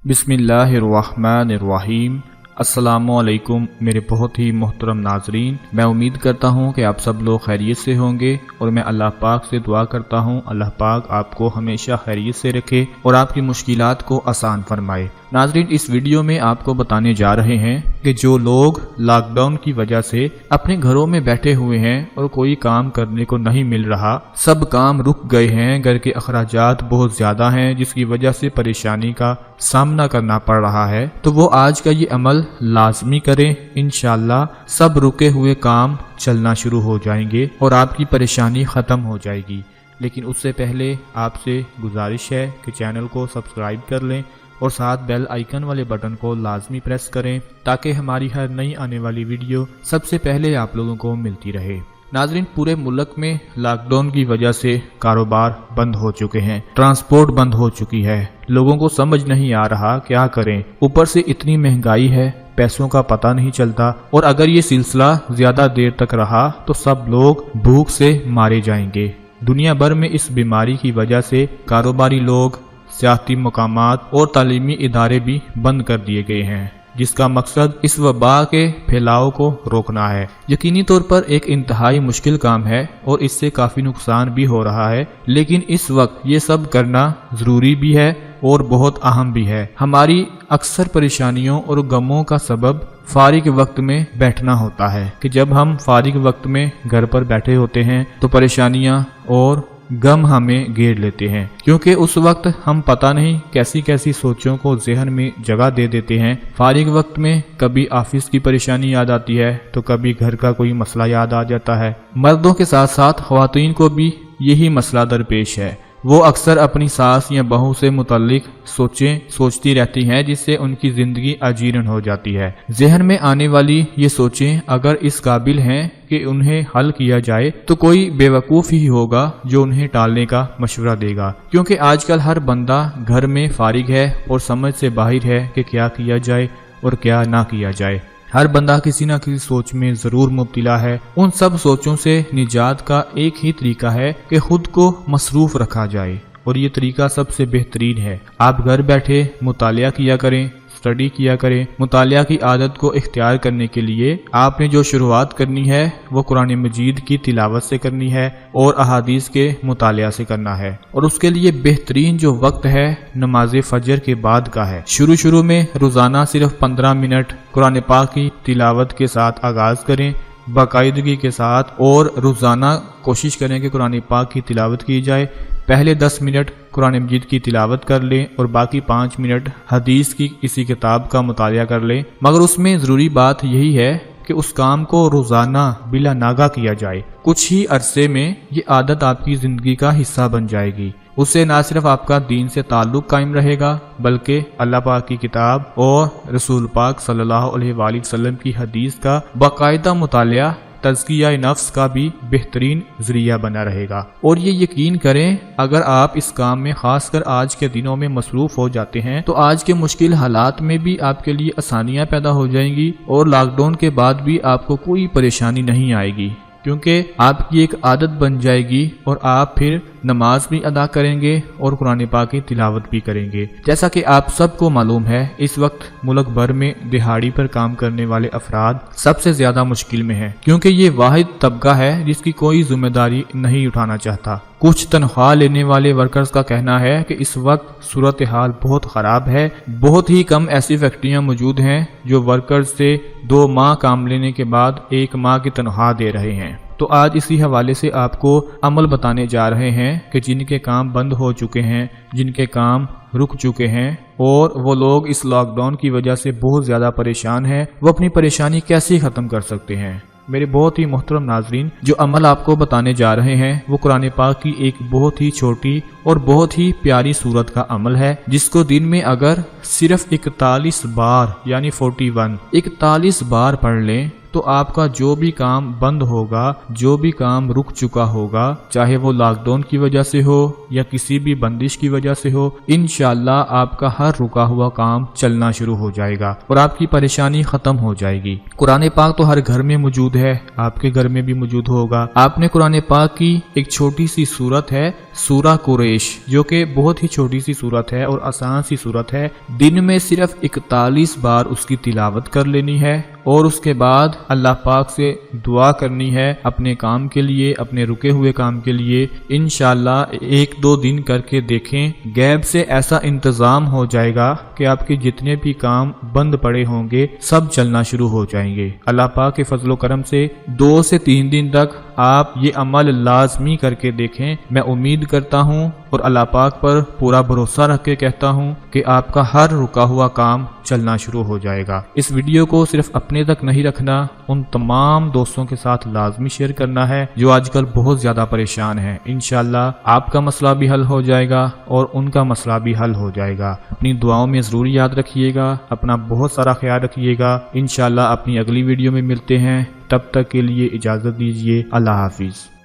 बिस्मिल्लाहिर्रहमानिर्रहीम। अस्सलामुअलैकुम मेरे बहुत ही मोहतरम नाजरीन, मैं उम्मीद करता हूँ कि आप सब लोग खैरियत से होंगे और मैं अल्लाह पाक से दुआ करता हूँ अल्लाह पाक आपको हमेशा खैरियत से रखे और आपकी मुश्किलात को आसान फरमाए। नाजरीन, इस वीडियो में आपको बताने जा रहे हैं कि जो लोग लॉकडाउन की वजह से अपने घरों में बैठे हुए हैं और कोई काम करने को नहीं मिल रहा, सब काम रुक गए हैं, घर के अखराजात बहुत ज्यादा हैं जिसकी वजह से परेशानी का सामना करना पड़ रहा है, तो वो आज का ये अमल लाजमी करें। इंशाअल्लाह सब रुके हुए काम चलना शुरू हो जाएंगे और आपकी परेशानी खत्म हो जाएगी। लेकिन उससे पहले आपसे गुजारिश है कि चैनल को सब्सक्राइब कर लें और साथ बेल आइकन वाले बटन को लाजमी प्रेस करें ताकि हमारी हर नई आने वाली वीडियो सबसे पहले आप लोगों को मिलती रहे। नाजरीन, पूरे मुल्क में लॉकडाउन की वजह से कारोबार बंद हो चुके हैं, ट्रांसपोर्ट बंद हो चुकी है, लोगों को समझ नहीं आ रहा क्या करें। ऊपर से इतनी महंगाई है, पैसों का पता नहीं चलता और अगर ये सिलसिला ज्यादा देर तक रहा तो सब लोग भूख से मारे जाएंगे। दुनिया भर में इस बीमारी की वजह से कारोबारी लोग, सियासी मकामात और तालीमी इदारे भी बंद कर दिए गए हैं, जिसका मकसद इस वबा के फैलाव को रोकना है। यकीनी तौर पर एक इंतहाई मुश्किल काम है और इससे काफी नुकसान भी हो रहा है, लेकिन इस वक्त ये सब करना जरूरी भी है और बहुत अहम भी है। हमारी अक्सर परेशानियों और गमों का सबब फारिग वक्त में बैठना होता है कि जब हम फारिग वक्त में घर पर बैठे होते हैं तो परेशानियां और गम हमें घेर लेते हैं, क्योंकि उस वक्त हम पता नहीं कैसी कैसी सोचों को जहन में जगह दे देते हैं। फारिग वक्त में कभी ऑफिस की परेशानी याद आती है तो कभी घर का कोई मसला याद आ जाता है। मर्दों के साथ साथ ख्वातीन को भी यही मसला दरपेश है। वो अक्सर अपनी सास या बहू से मुताल्लिक सोचती रहती हैं, जिससे उनकी जिंदगी अजीरन हो जाती है। जहन में आने वाली ये सोचें अगर इस काबिल हैं कि उन्हें हल किया जाए तो कोई बेवकूफ़ ही होगा जो उन्हें टालने का मशवरा देगा, क्योंकि आजकल हर बंदा घर में फारिग है और समझ से बाहर है कि क्या किया जाए और क्या ना किया जाए। हर बंदा किसी न किसी सोच में जरूर मुब्तला है। उन सब सोचों से निजात का एक ही तरीका है कि खुद को मसरूफ रखा जाए और ये तरीका सबसे बेहतरीन है। आप घर बैठे मुतालिया किया करें, स्टडी किया करें। मुतालिया की आदत को इख्तियार करने के लिए आपने जो शुरुआत करनी है वो कुरान मजीद की तिलावत से करनी है और अहादीस के मुतालिया से करना है, और उसके लिए बेहतरीन जो वक्त है नमाज फजर के बाद का है। शुरू में रोजाना सिर्फ 15 मिनट कुरान पाक की तिलावत के साथ आगाज करें बाकायदगी के साथ, और रोजाना कोशिश करें कि कुरान पाक की तिलावत की जाए। पहले 10 मिनट कुरान मजीद की तिलावत कर लें और बाकी 5 मिनट हदीस की किसी किताब का मुतालिया कर लें, मगर उसमें ज़रूरी बात यही है कि उस काम को रोज़ाना बिला नागा किया जाए। कुछ ही अरसे में ये आदत आपकी ज़िंदगी का हिस्सा बन जाएगी। उससे न सिर्फ आपका दीन से ताल्लुक कायम रहेगा बल्कि अल्लाह पाक की किताब और रसूल पाक सल्लल्लाहु अलैहि वसल्लम की हदीस का बाकायदा मुतालिया तज़किया नफ्स का भी बेहतरीन जरिया बना रहेगा। और ये यकीन करें, अगर आप इस काम में खासकर आज के दिनों में मसरूफ हो जाते हैं तो आज के मुश्किल हालात में भी आपके लिए आसानियां पैदा हो जाएंगी और लॉकडाउन के बाद भी आपको कोई परेशानी नहीं आएगी, क्योंकि आपकी एक आदत बन जाएगी और आप फिर नमाज भी अदा करेंगे और कुरान पाक की तिलावत भी करेंगे। जैसा कि आप सबको मालूम है, इस वक्त मुल्क भर में दिहाड़ी पर काम करने वाले अफराद सबसे ज्यादा मुश्किल में हैं, क्योंकि ये वाहिद तबका है जिसकी कोई जिम्मेदारी नहीं उठाना चाहता। कुछ तनख्वाह लेने वाले वर्कर्स का कहना है कि इस वक्त सूरत हाल बहुत खराब है। बहुत ही कम ऐसी फैक्ट्रियां मौजूद हैं जो वर्कर्स से 2 माह काम लेने के बाद 1 माह की तनख्वाह दे रहे हैं। तो आज इसी हवाले से आपको अमल बताने जा रहे हैं कि जिनके काम बंद हो चुके हैं, जिनके काम रुक चुके हैं और वो लोग इस लॉकडाउन की वजह से बहुत ज़्यादा परेशान हैं, वो अपनी परेशानी कैसे ख़त्म कर सकते हैं। मेरे बहुत ही मोहतरम नाजरीन, जो अमल आपको बताने जा रहे हैं वो कुरान पाक की एक बहुत ही छोटी और बहुत ही प्यारी सूरत का अमल है, जिसको दिन में अगर सिर्फ 41 बार यानी 41 बार पढ़ लें تو آپ کا جو بھی کام بند ہوگا، جو بھی کام رک چکا ہوگا، چاہے وہ لاک ڈاؤن کی وجہ سے ہو یا کسی بھی بندش کی وجہ سے ہو، انشاءاللہ آپ کا ہر رکا ہوا کام چلنا شروع ہو جائے گا اور آپ کی پریشانی ختم ہو جائے گی۔ قرآن پاک تو ہر گھر میں موجود ہے، آپ کے گھر میں بھی موجود ہوگا۔ آپ نے قرآن پاک کی ایک چھوٹی سی سورت ہے سورہ قریش، جو کہ بہت ہی چھوٹی سی سورت ہے اور آسان سی سورت ہے، دن میں صرف 41 بار اس کی تلاوت کر لینی ہے اور اس کے بعد اللہ پاک سے دعا کرنی ہے اپنے کام کے لیے، اپنے رکے ہوئے کام کے لیے۔ انشاءاللہ 1-2 دن کر کے دیکھیں، غیب سے ایسا انتظام ہو جائے گا کہ آپ کے جتنے بھی کام بند پڑے ہوں گے سب چلنا شروع ہو جائیں گے۔ اللہ پاک کے فضل و کرم سے 2 سے 3 دن تک آپ یہ عمل لازمی کر کے دیکھیں۔ میں امید کرتا ہوں اور اللہ پاک پر پورا بھروسہ رکھ کے کہتا ہوں کہ آپ کا ہر رکا ہوا کام چلنا شروع ہو جائے گا۔ اس ویڈیو کو صرف اپنے تک نہیں رکھنا، ان تمام دوستوں کے ساتھ لازمی شیئر کرنا ہے جو آج کل بہت زیادہ پریشان ہیں۔ انشاءاللہ آپ کا مسئلہ بھی حل ہو جائے گا اور ان کا مسئلہ بھی حل ہو جائے گا۔ اپنی دعاؤں میں ضرور یاد رکھیے گا، اپنا بہت سارا خیال رکھیے گا۔ انشاءاللہ اپنی اگلی ویڈیو میں ملتے ہیں، تب تک کے لیے اجازت دیجیے۔ اللہ حافظ۔